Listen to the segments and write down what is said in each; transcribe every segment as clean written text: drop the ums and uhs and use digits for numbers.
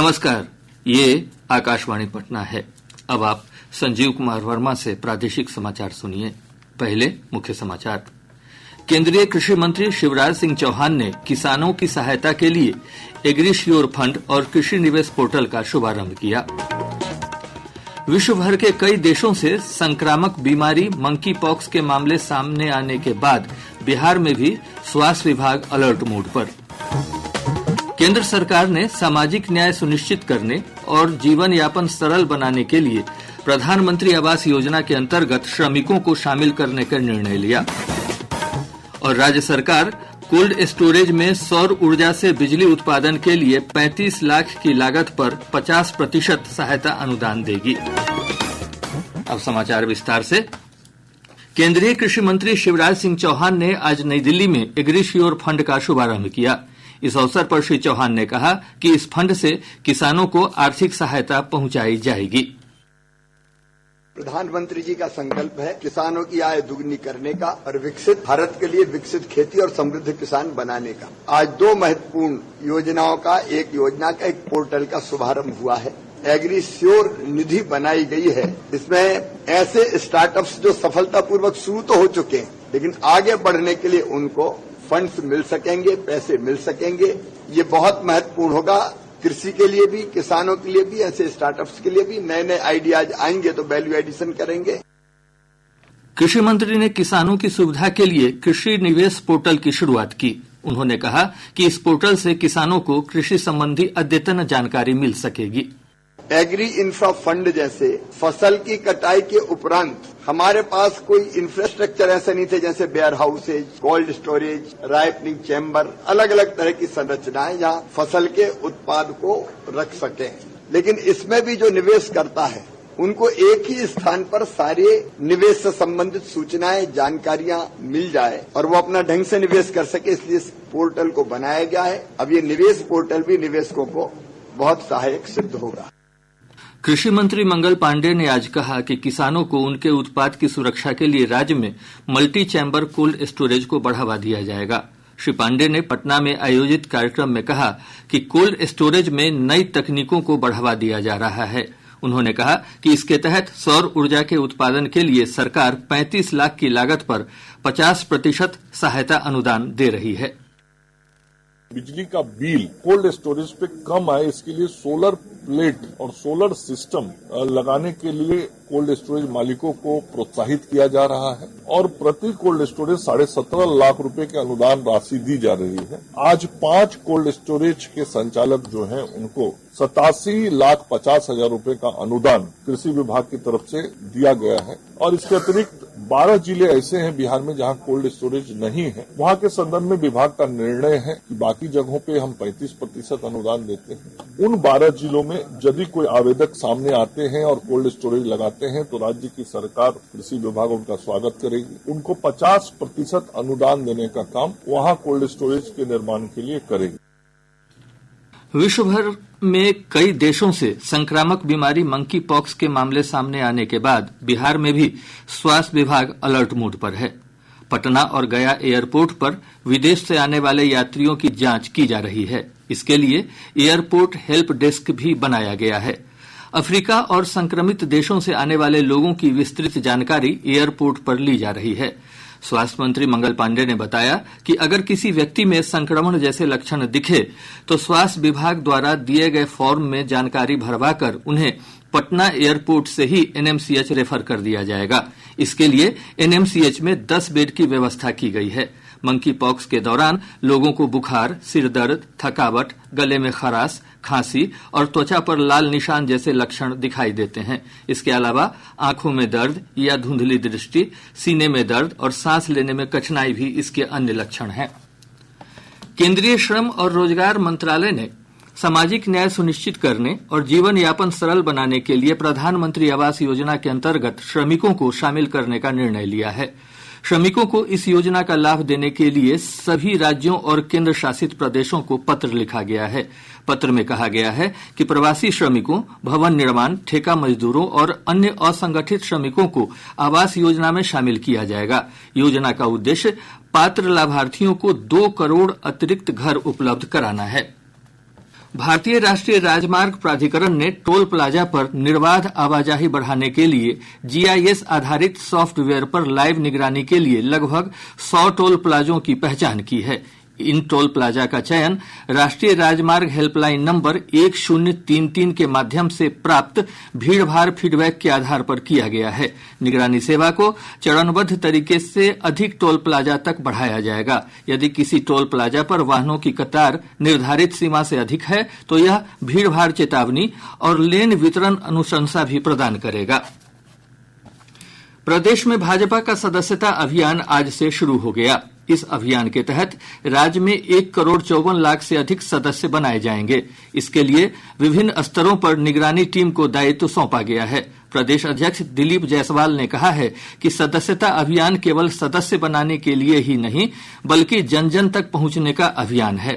नमस्कार, ये आकाशवाणी पटना है। अब आप संजीव कुमार वर्मा से प्रादेशिक समाचार सुनिए। पहले मुख्य समाचार। केंद्रीय कृषि मंत्री शिवराज सिंह चौहान ने किसानों की सहायता के लिए एग्रीश्योर फंड और कृषि निवेश पोर्टल का शुभारंभ किया। विश्व भर के कई देशों से संक्रामक बीमारी मंकी पॉक्स के मामले सामने आने के बाद बिहार में भी स्वास्थ्य विभाग अलर्ट मोड पर। केंद्र सरकार ने सामाजिक न्याय सुनिश्चित करने और जीवन यापन सरल बनाने के लिए प्रधानमंत्री आवास योजना के अंतर्गत श्रमिकों को शामिल करने का निर्णय लिया। और राज्य सरकार कोल्ड स्टोरेज में सौर ऊर्जा से बिजली उत्पादन के लिए 35 लाख की लागत पर 50% सहायता अनुदान देगी। अब समाचार विस्तार से। केंद्रीय कृषि मंत्री शिवराज सिंह चौहान ने आज नई दिल्ली में एग्रीश्योर फंड का शुभारंभ किया। इस अवसर पर श्री चौहान ने कहा कि इस फंड से किसानों को आर्थिक सहायता पहुंचाई जाएगी। प्रधानमंत्री जी का संकल्प है किसानों की आय दुगनी करने का और विकसित भारत के लिए विकसित खेती और समृद्ध किसान बनाने का। आज दो महत्वपूर्ण योजनाओं का एक पोर्टल का शुभारंभ हुआ है। एग्रीश्योर निधि बनाई गई है। इसमें ऐसे स्टार्टअप्स जो सफलतापूर्वक शुरू तो हो चुके हैं, लेकिन आगे बढ़ने के लिए उनको फंड्स मिल सकेंगे, पैसे मिल सकेंगे। ये बहुत महत्वपूर्ण होगा कृषि के लिए भी, किसानों के लिए भी, ऐसे स्टार्टअप्स के लिए भी। नए नए आइडियाज आएंगे तो वैल्यू एडिशन करेंगे। कृषि मंत्री ने किसानों की सुविधा के लिए कृषि निवेश पोर्टल की शुरुआत की। उन्होंने कहा कि इस पोर्टल से किसानों को कृषि संबंधी अद्यतन जानकारी मिल सकेगी। एग्री इंफ्रा फंड जैसे फसल की कटाई के उपरांत हमारे पास कोई इंफ्रास्ट्रक्चर ऐसे नहीं थे, जैसे warehouses, cold storage, ripening chamber, अलग अलग तरह की संरचनाएं जहां फसल के उत्पाद को रख सके। लेकिन इसमें भी जो निवेश करता है उनको एक ही स्थान पर सारे निवेश से संबंधित सूचनाएं, जानकारियां मिल जाए और वो अपना ढंग से निवेश कर सके, इसलिए इस पोर्टल को बनाया गया है। अब ये निवेश पोर्टल भी निवेशकों को बहुत सहायक सिद्ध होगा। कृषि मंत्री मंगल पांडेय ने आज कहा कि किसानों को उनके उत्पाद की सुरक्षा के लिए राज्य में मल्टी चैम्बर कोल्ड स्टोरेज को बढ़ावा दिया जाएगा। श्री पांडेय ने पटना में आयोजित कार्यक्रम में कहा कि कोल्ड स्टोरेज में नई तकनीकों को बढ़ावा दिया जा रहा है। उन्होंने कहा कि इसके तहत सौर ऊर्जा के उत्पादन के लिए सरकार 35 लाख की लागत पर 50% सहायता अनुदान दे रही है। बिजली का बिल कोल्ड स्टोरेज पे कम आए, इसके लिए सोलर प्लेट और सोलर सिस्टम लगाने के लिए कोल्ड स्टोरेज मालिकों को प्रोत्साहित किया जा रहा है और प्रति कोल्ड स्टोरेज 17.5 लाख रुपए के अनुदान राशि दी जा रही है। आज 5 कोल्ड स्टोरेज के संचालक जो हैं उनको 87,50,000 रुपए का अनुदान कृषि विभाग की तरफ से दिया गया है। और इसके अतिरिक्त 12 जिले ऐसे हैं बिहार में जहां कोल्ड स्टोरेज नहीं है। वहां के संदर्भ में विभाग का निर्णय है कि बाकी जगहों पे हम 35% अनुदान देते हैं। उन 12 जिलों में यदि कोई आवेदक सामने आते हैं और कोल्ड स्टोरेज लगाते हैं तो राज्य की सरकार, कृषि विभाग उनका स्वागत करेगी। उनको 50% अनुदान देने का काम वहां कोल्ड स्टोरेज के निर्माण के लिए करेगी। विश्व भर में कई देशों से संक्रामक बीमारी मंकी पॉक्स के मामले सामने आने के बाद बिहार में भी स्वास्थ्य विभाग अलर्ट मोड पर है। पटना और गया एयरपोर्ट पर विदेश से आने वाले यात्रियों की जांच की जा रही है। इसके लिए एयरपोर्ट हेल्प डेस्क भी बनाया गया है। अफ्रीका और संक्रमित देशों से आने वाले लोगों की विस्तृत जानकारी एयरपोर्ट पर ली जा रही है। स्वास्थ्य मंत्री मंगल पांडेय ने बताया कि अगर किसी व्यक्ति में संक्रमण जैसे लक्षण दिखे तो स्वास्थ्य विभाग द्वारा दिए गए फॉर्म में जानकारी भरवाकर उन्हें पटना एयरपोर्ट से ही एनएमसीएच रेफर कर दिया जाएगा। इसके लिए एनएमसीएच में 10 बेड की व्यवस्था की गई है। मंकी पॉक्स के दौरान लोगों को बुखार, सिर दर्द, थकावट, गले में खराश, खांसी और त्वचा पर लाल निशान जैसे लक्षण दिखाई देते हैं। इसके अलावा आंखों में दर्द या धुंधली दृष्टि, सीने में दर्द और सांस लेने में कठिनाई भी इसके अन्य लक्षण हैं। केंद्रीय श्रम और रोजगार मंत्रालय ने सामाजिक न्याय सुनिश्चित करने और जीवन यापन सरल बनाने के लिए प्रधानमंत्री आवास योजना के अंतर्गत श्रमिकों को शामिल करने का निर्णय लिया है। श्रमिकों को इस योजना का लाभ देने के लिए सभी राज्यों और केंद्र शासित प्रदेशों को पत्र लिखा गया है। पत्र में कहा गया है कि प्रवासी श्रमिकों, भवन निर्माण, ठेका मजदूरों और अन्य असंगठित श्रमिकों को आवास योजना में शामिल किया जाएगा। योजना का उद्देश्य पात्र लाभार्थियों को 2 करोड़ अतिरिक्त घर उपलब्ध कराना है। भारतीय राष्ट्रीय राजमार्ग प्राधिकरण ने टोल प्लाजा पर निर्बाध आवाजाही बढ़ाने के लिए जीआईएस आधारित सॉफ्टवेयर पर लाइव निगरानी के लिए लगभग 100 टोल प्लाजों की पहचान की है। इन टोल प्लाजा का चयन राष्ट्रीय राजमार्ग हेल्पलाइन नंबर 1033 के माध्यम से प्राप्त भीड़भाड़ फीडबैक के आधार पर किया गया है। निगरानी सेवा को चरणबद्ध तरीके से अधिक टोल प्लाजा तक बढ़ाया जाएगा। यदि किसी टोल प्लाजा पर वाहनों की कतार निर्धारित सीमा से अधिक है तो यह भीड़भाड़ चेतावनी और लेन वितरण अनुशंसा भी प्रदान करेगा। प्रदेश में भाजपा का सदस्यता अभियान आज से शुरू हो गया। इस अभियान के तहत राज्य में 1,54,00,000 से अधिक सदस्य बनाए जाएंगे। इसके लिए विभिन्न स्तरों पर निगरानी टीम को दायित्व सौंपा गया है। प्रदेश अध्यक्ष दिलीप जायसवाल ने कहा है कि सदस्यता अभियान केवल सदस्य बनाने के लिए ही नहीं बल्कि जन जन तक पहुंचने का अभियान है।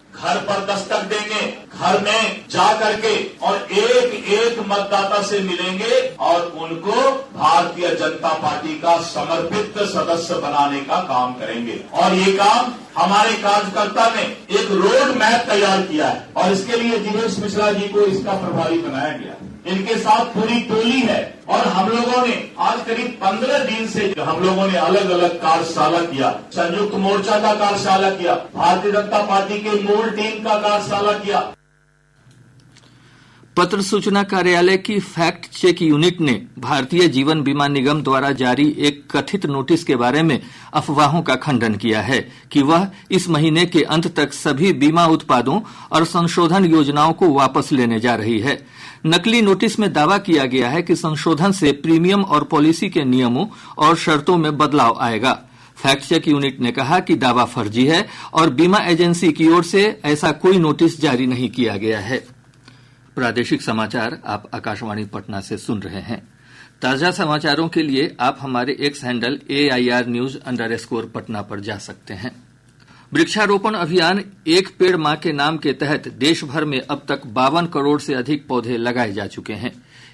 घर पर दस्तक देंगे, घर में जा करके और एक एक मतदाता से मिलेंगे और उनको भारतीय जनता पार्टी का समर्पित सदस्य बनाने का काम करेंगे। और ये काम हमारे कार्यकर्ता ने एक रोड मैप तैयार किया है और इसके लिए दिनेश मिश्रा जी को इसका प्रभारी बनाया गया। इनके साथ पूरी टोली है और हम लोगों ने आज करीब 15 दिन से हम लोगों ने अलग अलग कार्यशाला किया। संयुक्त मोर्चा का कार्यशाला किया, भारतीय जनता पार्टी के मूल टीम का कार्यशाला किया। पत्र सूचना कार्यालय की फैक्ट चेक यूनिट ने भारतीय जीवन बीमा निगम द्वारा जारी एक कथित नोटिस के बारे में अफवाहों का खंडन किया है कि वह इस महीने के अंत तक सभी बीमा उत्पादों और संशोधन योजनाओं को वापस लेने जा रही है। नकली नोटिस में दावा किया गया है कि संशोधन से प्रीमियम और पॉलिसी के नियमों और शर्तों में बदलाव आएगा। फैक्ट चेक यूनिट ने कहा कि दावा फर्जी है और बीमा एजेंसी की ओर से ऐसा कोई नोटिस जारी नहीं किया गया है। प्रादेशिक समाचार आप आकाशवाणी पटना से सुन रहे हैं। ताजा समाचारों के लिए आप हमारे एक्स हैंडल AIR_News_ पटना पर जा सकते हैं। वृक्षारोपण अभियान एक पेड़ मां के नाम के तहत देश भर में अब तक 52 करोड़ से अधिक पौधे लगाए जा चुके हैं।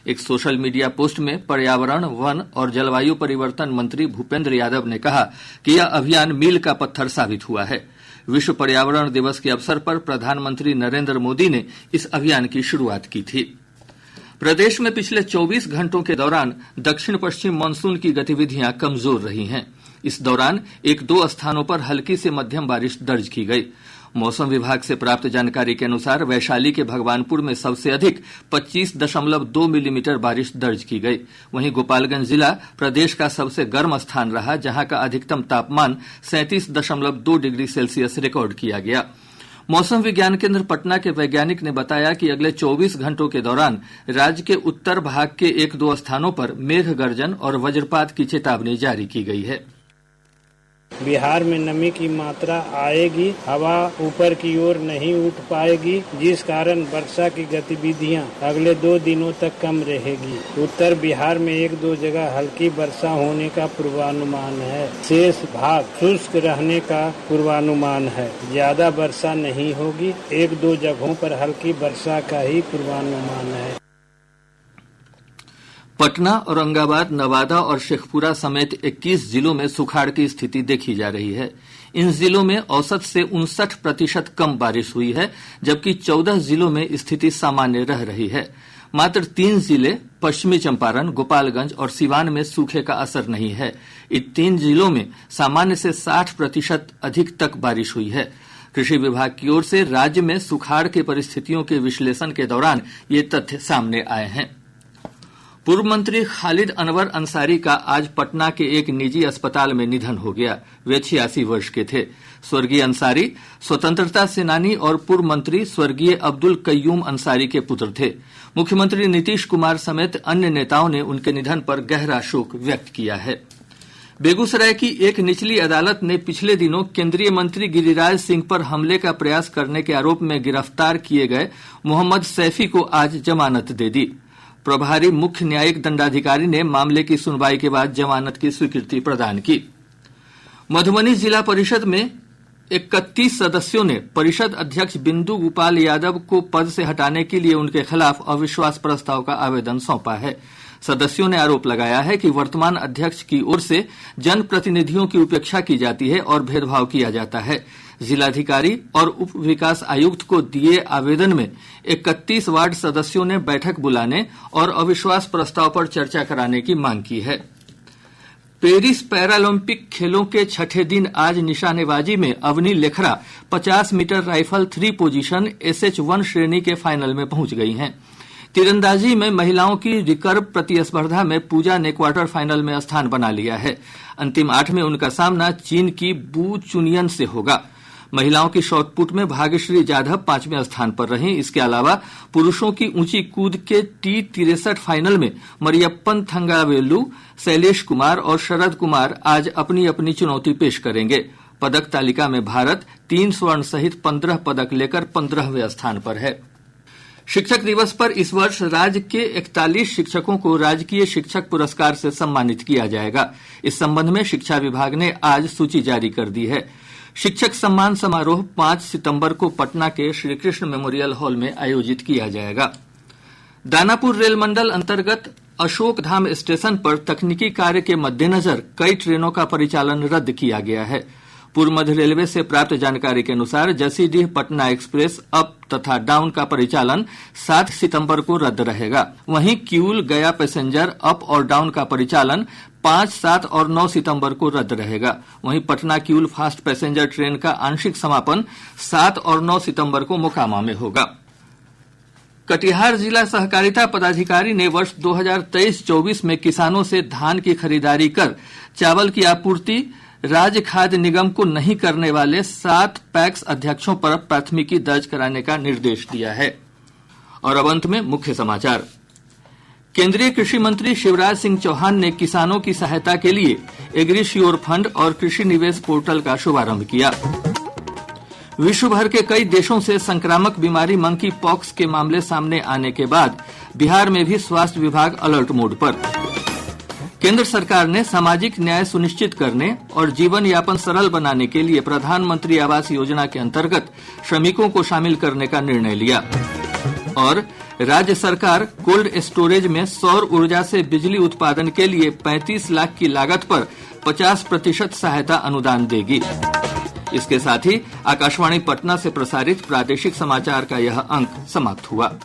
एक सोशल मीडिया पोस्ट में पर्यावरण, वन और जलवायु परिवर्तन मंत्री भूपेंद्र यादव ने कहा कि यह अभियान मील का पत्थर साबित हुआ है। विश्व पर्यावरण दिवस के अवसर पर प्रधानमंत्री नरेंद्र मोदी ने इस अभियान की शुरुआत की थी। प्रदेश में पिछले 24 घंटों के दौरान दक्षिण पश्चिम मानसून की गतिविधियां कमजोर रही हैं। इस दौरान 1-2 स्थानों पर हल्की से मध्यम बारिश दर्ज की गई। मौसम विभाग से प्राप्त जानकारी के अनुसार वैशाली के भगवानपुर में सबसे अधिक 25.2 मिलीमीटर बारिश दर्ज की गई। वहीं गोपालगंज जिला प्रदेश का सबसे गर्म स्थान रहा, जहां का अधिकतम तापमान 37.2 डिग्री सेल्सियस रिकॉर्ड किया गया। मौसम विज्ञान केंद्र पटना के वैज्ञानिक ने बताया कि अगले 24 घंटों के दौरान राज्य के उत्तर भाग के 1-2 स्थानों पर मेघ गर्जन और वज्रपात की चेतावनी जारी की गई है। बिहार में नमी की मात्रा आएगी, हवा ऊपर की ओर नहीं उठ पाएगी, जिस कारण वर्षा की गतिविधियां अगले 2 दिनों तक कम रहेगी। उत्तर बिहार में 1-2 जगह हल्की वर्षा होने का पूर्वानुमान है। शेष भाग शुष्क रहने का पूर्वानुमान है। ज्यादा वर्षा नहीं होगी, 1-2 जगहों पर हल्की वर्षा का ही पूर्वानुमान है। पटना, औरंगाबाद, नवादा और शेखपुरा समेत 21 जिलों में सुखाड़ की स्थिति देखी जा रही है। इन जिलों में औसत से 59% कम बारिश हुई है, जबकि 14 जिलों में स्थिति सामान्य रह रही है। मात्र 3 जिले पश्चिमी चंपारण, गोपालगंज और सिवान में सूखे का असर नहीं है। इन 3 जिलों में सामान्य से 60% अधिक तक बारिश हुई है। कृषि विभाग की ओर से राज्य में सुखाड़ की परिस्थितियों के विश्लेषण के दौरान ये तथ्य सामने आए हैं। पूर्व मंत्री खालिद अनवर अंसारी का आज पटना के एक निजी अस्पताल में निधन हो गया। वे 86 वर्ष के थे। स्वर्गीय अंसारी स्वतंत्रता सेनानी और पूर्व मंत्री स्वर्गीय अब्दुल कय्यूम अंसारी के पुत्र थे। मुख्यमंत्री नीतीश कुमार समेत अन्य नेताओं ने उनके निधन पर गहरा शोक व्यक्त किया है। बेगूसराय की एक निचली अदालत ने पिछले दिनों केंद्रीय मंत्री गिरिराज सिंह पर हमले का प्रयास करने के आरोप में गिरफ्तार किए गए मोहम्मद सैफी को आज जमानत दे दी। प्रभारी मुख्य न्यायिक दंडाधिकारी ने मामले की सुनवाई के बाद जमानत की स्वीकृति प्रदान की। मधुबनी जिला परिषद में 31 सदस्यों ने परिषद अध्यक्ष बिंदु गोपाल यादव को पद से हटाने के लिए उनके खिलाफ अविश्वास प्रस्ताव का आवेदन सौंपा है। सदस्यों ने आरोप लगाया है कि वर्तमान अध्यक्ष की ओर से जनप्रतिनिधियों की उपेक्षा की जाती है और भेदभाव किया जाता है। जिलाधिकारी और उप विकास आयुक्त को दिए आवेदन में 31 वार्ड सदस्यों ने बैठक बुलाने और अविश्वास प्रस्ताव पर चर्चा कराने की मांग की है। पेरिस पैरालंपिक खेलों के छठे दिन आज निशानेबाजी में Avani Lekhara 50 meter rifle 3 position SH1 श्रेणी के फाइनल में पहुंच गई हैं। तीरंदाजी में महिलाओं की रिकर्व प्रतिस्पर्धा में पूजा ने क्वार्टर फाइनल में स्थान बना लिया है। अंतिम 8 में उनका सामना चीन की बू चुनियन से होगा। महिलाओं की शॉटपुट में भाग्यश्री जाधव 5वें स्थान पर रहीं। इसके अलावा पुरुषों की ऊंची कूद के T63 फाइनल में मरियप्पन थंगावेलु, शैलेश कुमार और शरद कुमार आज अपनी अपनी चुनौती पेश करेंगे। पदक तालिका में भारत 3 स्वर्ण सहित 15 पदक लेकर 15वें स्थान पर है। शिक्षक दिवस पर इस वर्ष राज्य के 41 शिक्षकों को राजकीय शिक्षक पुरस्कार से सम्मानित किया जाएगा। इस संबंध में शिक्षा विभाग ने आज सूची जारी कर दी है। शिक्षक सम्मान समारोह 5 सितंबर को पटना के श्रीकृष्ण मेमोरियल हॉल में आयोजित किया जाएगा। दानापुर रेल मंडल अंतर्गत अशोक धाम स्टेशन पर तकनीकी कार्य के मद्देनजर कई ट्रेनों का परिचालन रद्द किया गया है। पूर्व मध्य रेलवे से प्राप्त जानकारी के अनुसार जसीडीह पटना एक्सप्रेस अप तथा डाउन का परिचालन 7 सितंबर को रद्द रहेगा। वहीं किऊल गया पैसेंजर अप और डाउन का परिचालन 5, 7 और 9 सितंबर को रद्द रहेगा। वहीं Patna Kiul fast passenger train का आंशिक समापन 7 और 9 सितंबर को मोकामा में होगा। कटिहार जिला सहकारिता पदाधिकारी ने वर्ष 2023-24 में किसानों से धान की खरीदारी कर चावल की आपूर्ति राज्य खाद्य निगम को नहीं करने वाले 7 पैक्स अध्यक्षों पर प्राथमिकी दर्ज कराने का निर्देश दिया है। और अब अंत में मुख्य समाचार। केंद्रीय कृषि मंत्री शिवराज सिंह चौहान ने किसानों की सहायता के लिए एग्रीश्योर फंड और कृषि निवेश पोर्टल का शुभारंभ किया। विश्व भर के कई देशों से संक्रामक बीमारी मंकी पॉक्स के मामले सामने आने के बाद बिहार में भी स्वास्थ्य विभाग अलर्ट मोड पर। केंद्र सरकार ने सामाजिक न्याय सुनिश्चित करने और जीवन यापन सरल बनाने के लिए प्रधानमंत्री आवास योजना के अंतर्गत श्रमिकों को शामिल करने का निर्णय लिया। और राज्य सरकार कोल्ड स्टोरेज में सौर ऊर्जा से बिजली उत्पादन के लिए 35 लाख की लागत पर 50% सहायता अनुदान देगी। इसके साथ ही आकाशवाणी पटना से प्रसारित प्रादेशिक समाचार का यह अंक समाप्त हुआ।